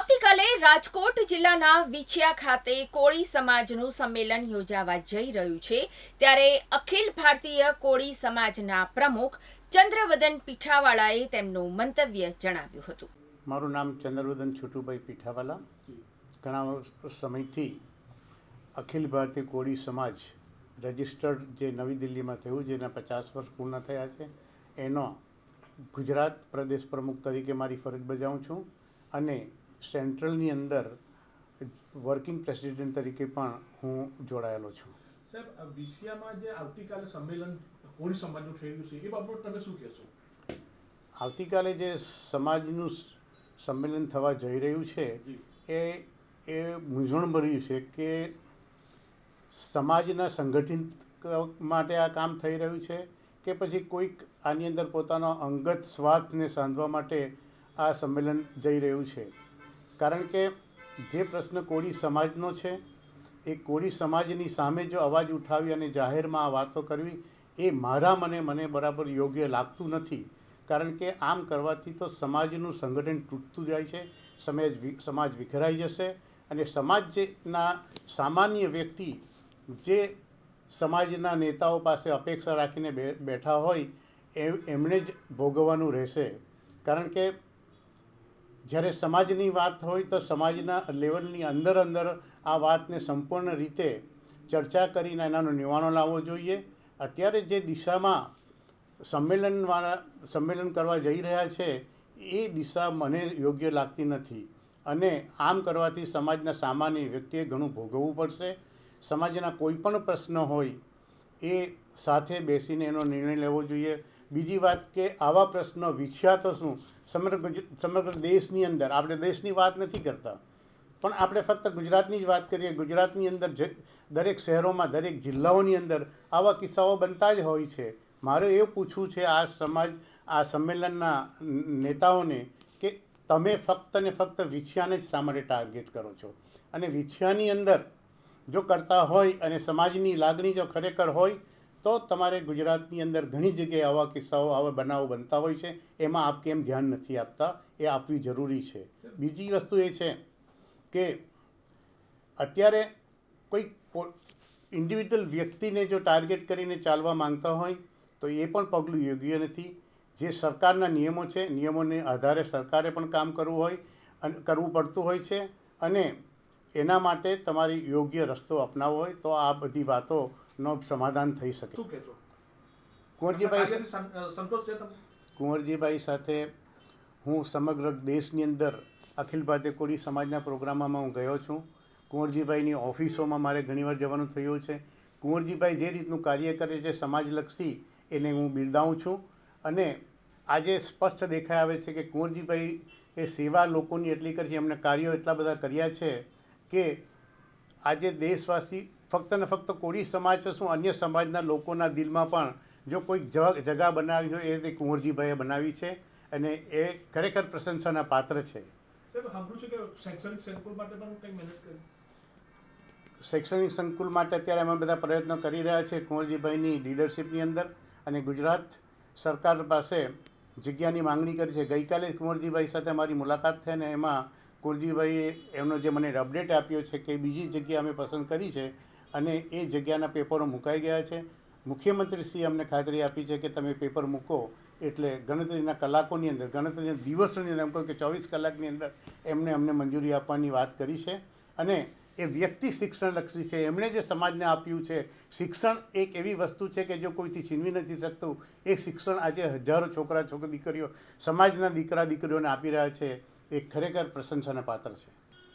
આવતીકાલે રાજકોટ જિલ્લાના વિછિયા ખાતે કોળી સમાજનું સંમેલન યોજાવા જઈ રહ્યું છે ત્યારે અખિલ ભારતીય કોળી સમાજના પ્રમુખ ચંદ્રવદન પીઠાવાલાએ તેમનું મંતવ્ય જણાવ્યું હતું। મારું નામ ચંદ્રવદન છોટુભાઈ પીઠાવાલા। ઘણા સમયથી અખિલ ભારતીય કોળી સમાજ રજિસ્ટર્ડ જે નવી દિલ્હીમાં થયું, જેના 50 વર્ષ પૂર્ણ થયા છે, એનો ગુજરાત પ્રદેશ પ્રમુખ તરીકે મારી ફરજ બજાવું છું અને સેન્ટ્રલની અંદર વર્કિંગ પ્રેસિડેન્ટ તરીકે પણ હું જોડાયેલો છું। સાહેબ, વિષયામાં જે આવતીકાલે સંમેલન કોળી સમાજનું થઈ રહ્યું છે એ બાબત તમે શું કહેશો? આવતીકાલે જે સમાજનું સંમેલન થવા જઈ રહ્યું છે એ મૂંઝવણભર્યું છે કે સમાજના સંગઠિત માટે આ કામ થઈ રહ્યું છે કે પછી કોઈક આની અંદર પોતાનો અંગત સ્વાર્થને સાંધવા માટે આ સંમેલન જઈ રહ્યું છે। કારણ કે જે પ્રશ્ન કોળી સમાજનો છે એ કોળી સમાજની સામે જો અવાજ ઉઠાવી અને જાહેરમાં આ વાતો કરવી એ મને બરાબર યોગ્ય લાગતું નથી। કારણ કે આમ કરવાથી તો સમાજનું સંગઠન તૂટતું જાય છે, સમાજ વિખરાઈ જશે અને સમાજના સામાન્ય વ્યક્તિ જે સમાજના નેતાઓ પાસે અપેક્ષા રાખીને બેઠા હોય એમણે જ ભોગવવાનું રહેશે। કારણ કે જ્યારે સમાજની વાત હોય તો સમાજના લેવલની અંદર આ વાતને સંપૂર્ણ રીતે ચર્ચા કરીને એનાનો નિવાણો લાવવો જોઈએ। અત્યારે જે દિશામાં સંમેલન કરવા જઈ રહ્યા છે એ દિશા મને યોગ્ય લાગતી નથી અને આમ કરવાથી સમાજના સામાન્ય વ્યક્તિએ ઘણું ભોગવવું પડશે। સમાજના કોઈ પણ પ્રશ્ન હોય એ સાથે બેસીને એનો નિર્ણય લેવો જોઈએ। બીજી વાત કે આવા પ્રશ્નો વિછ્યા તો શું, સમગ્ર દેશની અંદર, આપણે દેશની વાત નથી કરતા પણ આપણે ફક્ત ગુજરાતની જ વાત કરીએ। ગુજરાતની અંદર દરેક શહેરોમાં, દરેક જિલ્લાઓની અંદર આવા કિસ્સાઓ બનતા જ હોય છે। મારે એવું પૂછવું છે આ સંમેલનના નેતાઓને કે તમે ફક્ત ને ફક્ત વિછિયાને જ શા માટે ટાર્ગેટ કરો છો? અને વિછિયાની અંદર જો કરતા હોય અને સમાજની લાગણી જો ખરેખર હોય તો તમારે ગુજરાતની અંદર ઘણી જગ્યાએ આવા કિસ્સાઓ, આવા બનાવો બનતા હોય છે, એમાં આપ કેમ ધ્યાન નથી આપતા? એ આપવી જરૂરી છે। બીજી વસ્તુ એ છે કે અત્યારે કોઈ ઇન્ડિવિજ્યુઅલ વ્યક્તિને જો ટાર્ગેટ કરીને ચાલવા માંગતા હોય તો એ પણ પગલું યોગ્ય નથી। જે સરકારના નિયમો છે, નિયમોને આધારે સરકારે પણ કામ કરવું પડતું હોય છે અને એના માટે તમારી યોગ્ય રસ્તો અપનાવવો હોય તો આ બધી વાતોનો સમાધાન થઈ શકે। કુંવરજીભાઈ સાથે હું સમગ્ર દેશની અંદર અખિલ ભારતીય કોળી સમાજના પ્રોગ્રામમાં હું ગયો છું। કુંવરજીભાઈની ઓફિસોમાં મારે ઘણીવાર જવાનું થયું છે। કુંવરજીભાઈ જે રીતનું કાર્ય કરે છે સમાજલક્ષી, એને હું બિરદાવું છું અને આજે સ્પષ્ટ દેખાઈ આવે છે કે કુંવરજીભાઈ એ સેવા લોકોની એટલી કરી છે, એમને કાર્યો એટલા બધા કર્યા છે કે આજે દેશવાસી ફક્ત ને ફક્ત કોળી સમાજ શું અન્ય સમાજના લોકોના દિલમાં પણ જો કોઈક જગા બનાવી હોય એ રીતે કુંવરજીભાઈએ બનાવી છે અને એ ખરેખર પ્રશંસાના પાત્ર છે। શૈક્ષણિક સંકુલ માટે અત્યારે અમે બધા પ્રયત્નો કરી રહ્યા છીએ કુંવરજીભાઈની લીડરશિપની અંદર અને ગુજરાત સરકાર પાસે જગ્યાની માંગણી કરી છે। ગઈકાલે કુંવરજીભાઈ સાથે મારી મુલાકાત થઈ અને એમાં કુંવરજીભાઈએ એમનો જે મને અપડેટ આપ્યો છે કે બીજી જગ્યા અમે પસંદ કરી છે અને એ જગ્યાના પેપરો મુકાઈ ગયા છે। મુખ્યમંત્રીશ્રીએ અમને ખાતરી આપી છે કે તમે પેપર મૂકો એટલે ગણતરીના કલાકોની અંદર, ગણતરીના દિવસોની અંદર, એમ કહું કે 24 કલાકની અંદર અમને મંજૂરી આપવાની વાત કરી છે અને એ વ્યક્તિ શિક્ષણલક્ષી છે। એમણે જે સમાજને આપ્યું છે શિક્ષણ, એક એવી વસ્તુ છે કે જો કોઈથી છીનવી નથી શકતું। એ શિક્ષણ આજે હજારો દીકરીઓ, સમાજના દીકરા દીકરીઓને આપી રહ્યા છે, એ ખરેખર પ્રશંસાના પાત્ર છે।